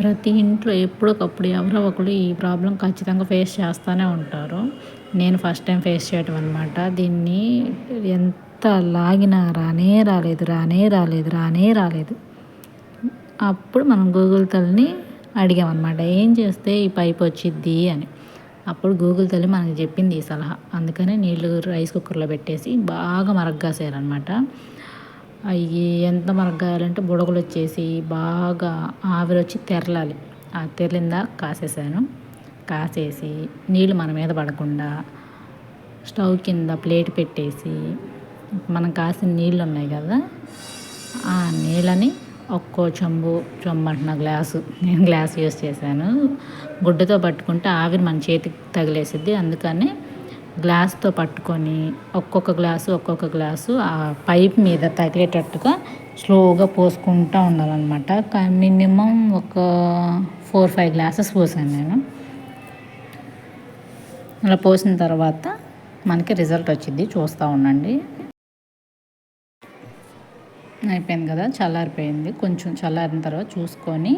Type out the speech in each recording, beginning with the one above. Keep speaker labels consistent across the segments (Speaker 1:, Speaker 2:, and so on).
Speaker 1: ప్రతి ఇంట్లో ఎప్పటికప్పుడు ఎవరో ఒకరు ఈ ప్రాబ్లం ఖచ్చితంగా ఫేస్ చేస్తూనే ఉంటారు. నేను ఫస్ట్ టైం ఫేస్ చేయటం అనమాట. దీన్ని ఎంత లాగినా రాలేదు. అప్పుడు మనం గూగుల్ తల్లిని అడిగామన్నమాట. ఏం చేస్తే ఈ పైప్ వచ్చిద్ది అని. అప్పుడు గూగుల్ తల్లి మనకి చెప్పింది ఈ సలహా. అందుకని నీళ్ళు రైస్ కుక్కర్లో పెట్టేసి బాగా మరగ్గాసేయాలన్నమాట. అవి ఎంత మరగ్గాయాలంటే బుడగలు వచ్చేసి బాగా ఆవిరొచ్చి తెరలాలి. ఆ తెరలిందా కాసేసి నీళ్ళు మన మీద పడకుండా స్టవ్ కింద ప్లేట్ పెట్టేసి మనం కాసిన నీళ్ళు ఉన్నాయి కదా, ఆ నీళ్ళని ఒక్కో చెంబు అంటున్న గ్లాసు, నేను గ్లాస్ యూస్ చేశాను. గుడ్డతో పట్టుకుంటే ఆవిరి మన చేతికి తగిలేసిద్ది. అందుకని గ్లాస్తో పట్టుకొని ఒక్కొక్క గ్లాసు ఆ పైప్ మీద తగిలేటట్టుగా స్లోగా పోసుకుంటూ ఉండాలన్నమాట. మినిమం ఒక 4-5 గ్లాసెస్ పోసాను నేను. అలా పోసిన తర్వాత మనకి రిజల్ట్ వచ్చింది, చూస్తూ ఉండండి. అయిపోయింది కదా, చల్లారిపోయింది. కొంచెం చల్లారిన తర్వాత చూసుకొని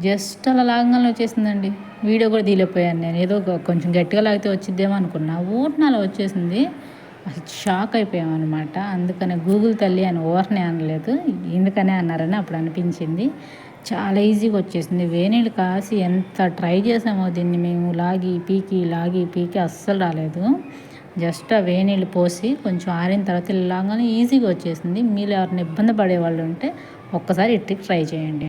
Speaker 1: జస్ట్ అలా లాగంగానే వచ్చేసిందండి. వీడియో కూడా తీయలేకపోయాను నేను. ఏదో కొంచెం గట్టిగా లాగితే వచ్చిద్దేమో అనుకున్నా, ఊరిని అలా వచ్చేసింది. అసలు షాక్ అయిపోయామన్నమాట. అందుకనే గూగుల్ తల్లి అని ఊరనే అనలేదు, ఎందుకనే అన్నారని అప్పుడు అనిపించింది. చాలా ఈజీగా వచ్చేసింది. వేనీళ్ళు కాసి ఎంత ట్రై చేసామో దీన్ని మేము లాగి పీకి అస్సలు రాలేదు. జస్ట్ ఆ వేనీళ్ళు పోసి కొంచెం ఆరిన తర్వాత ఇలాగానే ఈజీగా వచ్చేసింది. మీరు ఎవరిని ఇబ్బంది పడే వాళ్ళు ఉంటే ఒక్కసారి ఈ ట్రిక్ ట్రై చేయండి.